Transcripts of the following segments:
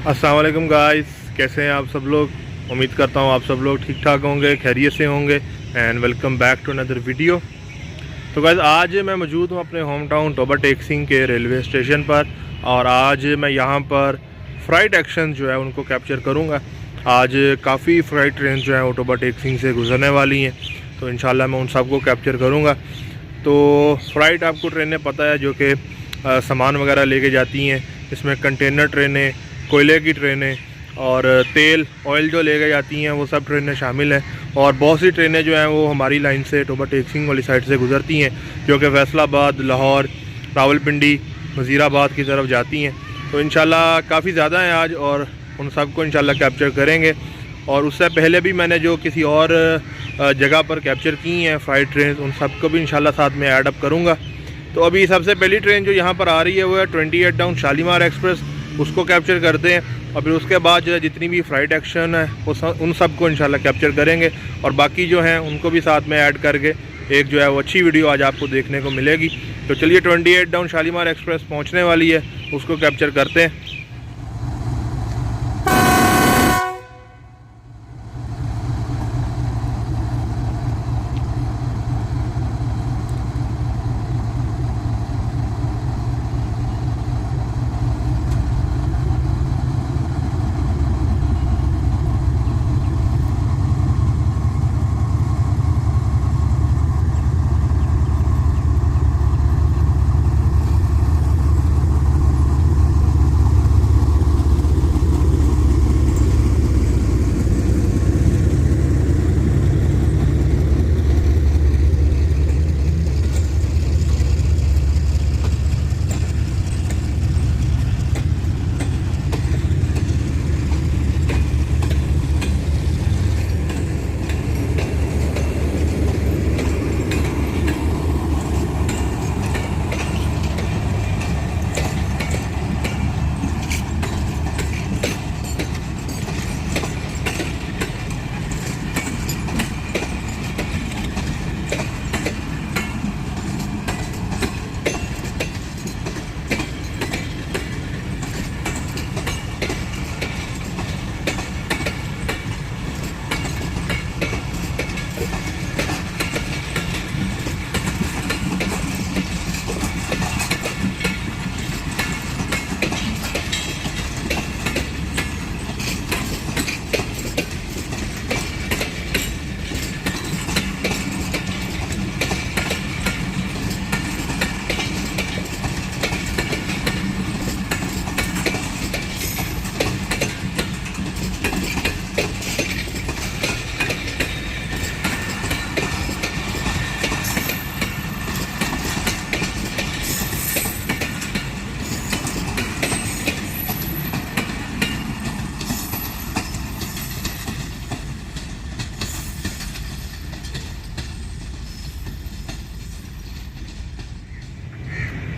अस्सलाम वालेकुम गाइस, कैसे हैं आप सब लोग। उम्मीद करता हूँ आप सब लोग ठीक ठाक होंगे, खैरियत से होंगे। And welcome back to another video. तो गाइस आज मैं मौजूद हूँ अपने होम टाउन टोबा टेक सिंह के रेलवे स्टेशन पर, और आज मैं यहाँ पर फ्राइट एक्शन जो है उनको कैप्चर करूँगा। आज काफ़ी फ्राइट ट्रेन जो है वो टोबा टेक सिंह से गुजरने वाली हैं, तो इंशाल्लाह मैं उन सब को कैप्चर करूँगा। तो फ्राइट आपको ट्रेनें पता है जो कि सामान वगैरह लेके जाती हैं। इसमें कंटेनर ट्रेनें, कोयले की ट्रेनें और तेल ऑयल जो ले जाती हैं वो सब ट्रेनें शामिल हैं। और बहुत सी ट्रेनें जो हैं वो हमारी लाइन से टोबा टेक सिंह वाली साइड से गुजरती हैं, जो कि फैसलाबाद, लाहौर, रावलपिंडी, वज़ीराबाद की तरफ जाती हैं। तो इंशाल्लाह काफ़ी ज़्यादा हैं आज, और उन सब को इंशाल्लाह कैप्चर करेंगे। और उससे पहले भी मैंने जो किसी और जगह पर कैप्चर की हैं फ्राइट ट्रेन, उन सब को भी इंशाल्लाह साथ में ऐड अप करूँगा। तो अभी सबसे पहली ट्रेन जो यहाँ पर आ रही है वो है 28 डाउन शालीमार एक्सप्रेस, उसको कैप्चर करते हैं। और फिर उसके बाद जो है जितनी भी फ्राइट एक्शन है वो उन सब को इंशाल्लाह कैप्चर करेंगे, और बाकी जो हैं उनको भी साथ में ऐड करके एक जो है वो अच्छी वीडियो आज आपको देखने को मिलेगी। तो चलिए 28 डाउन शालीमार एक्सप्रेस पहुँचने वाली है, उसको कैप्चर करते हैं।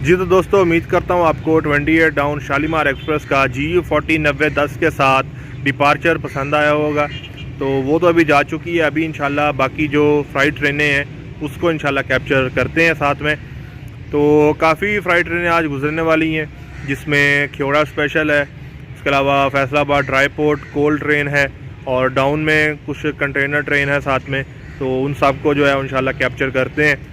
जी तो दोस्तों, उम्मीद करता हूँ आपको 28 डाउन शालीमार एक्सप्रेस का GU 409010 के साथ डिपार्चर पसंद आया होगा। तो वो तो अभी जा चुकी है, अभी इंशाल्लाह बाकी जो फ्राइट ट्रेनें हैं उसको इंशाल्लाह कैप्चर करते हैं साथ में। तो काफ़ी फ़्राइट ट्रेनें आज गुजरने वाली हैं, जिसमें ख्योड़ा स्पेशल है, उसके अलावा फैसलाबाद ड्राई पोर्ट कोल ट्रेन है, और डाउन में कुछ कंटेनर ट्रेन है साथ में। तो उन सब को जो है इंशाल्लाह कैप्चर करते हैं।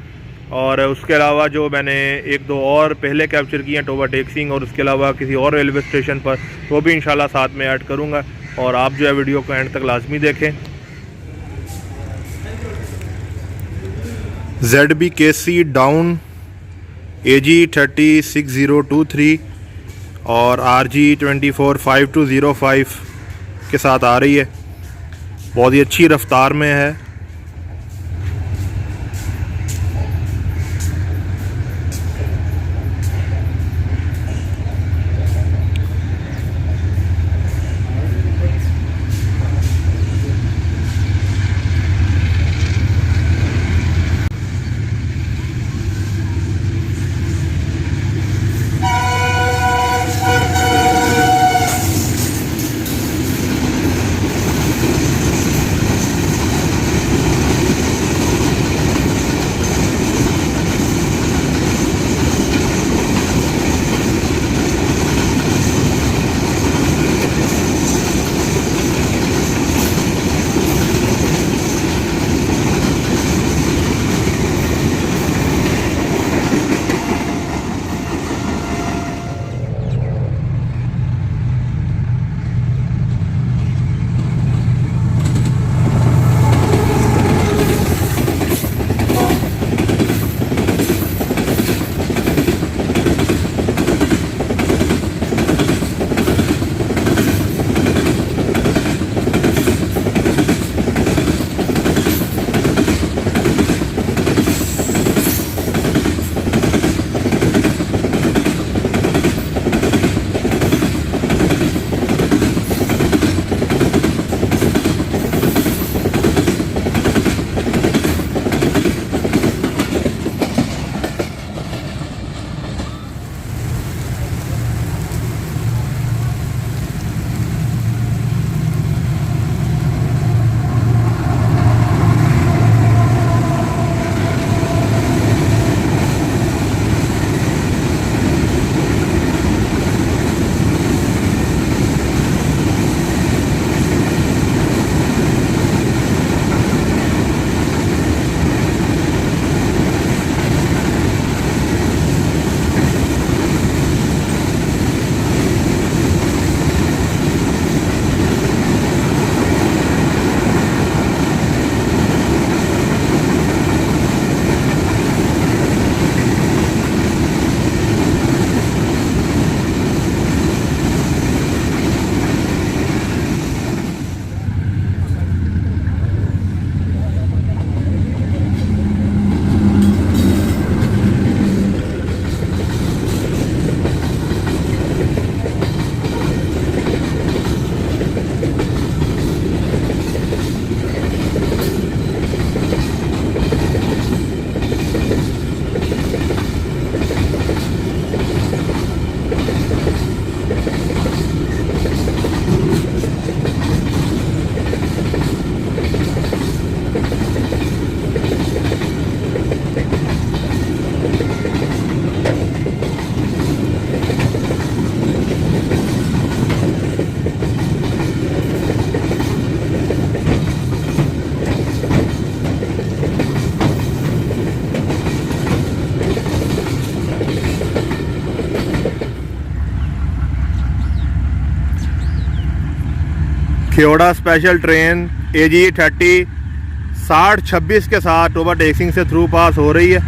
और उसके अलावा जो मैंने एक दो और पहले कैप्चर किए हैं टोबा टेक सिंह और उसके अलावा किसी और रेलवे स्टेशन पर, वो भी इंशाल्लाह साथ में ऐड करूँगा। और आप जो है वीडियो को एंड तक लाजमी देखें। 𝐷𝚃 डाउन AG 306023 और RG 245205 के साथ आ रही है, बहुत ही अच्छी रफ्तार में है। खेवड़ा स्पेशल ट्रेन AG30 6026 के साथ टोबा टेक्सिंग से थ्रू पास हो रही है।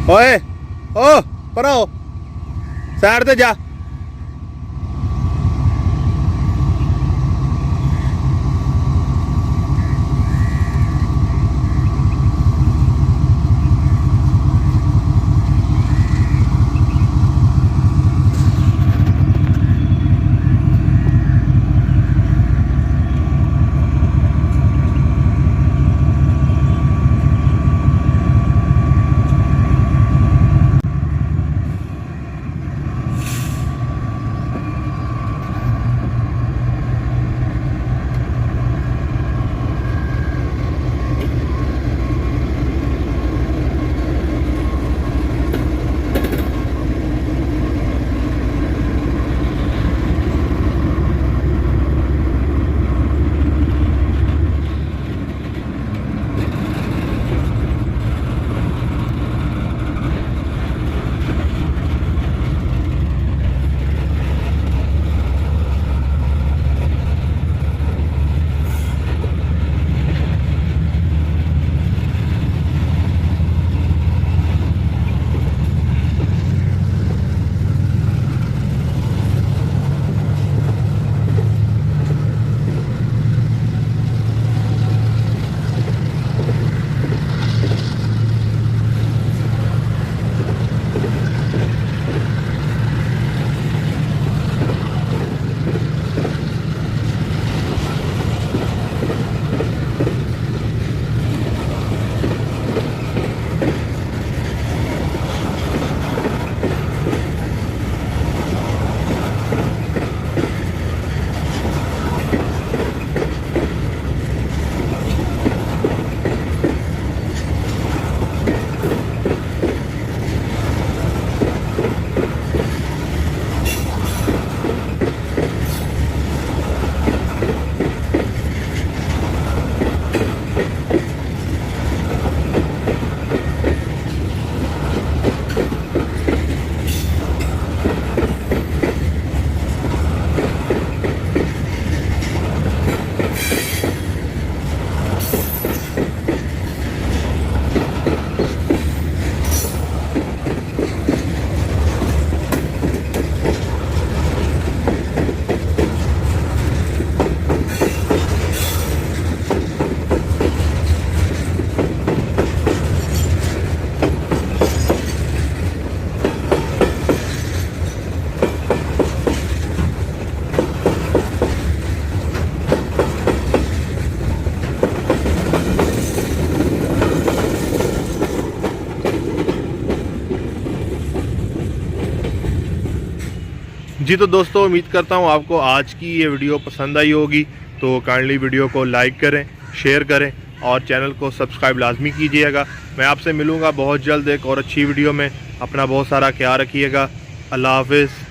ओए ओ परा हो साइड ते जा। जी तो दोस्तों उम्मीद करता हूँ आपको आज की ये वीडियो पसंद आई होगी। तो काइंडली वीडियो को लाइक करें, शेयर करें और चैनल को सब्सक्राइब लाजमी कीजिएगा। मैं आपसे मिलूँगा बहुत जल्द एक और अच्छी वीडियो में। अपना बहुत सारा ख्याल रखिएगा। अल्लाह हाफिज़।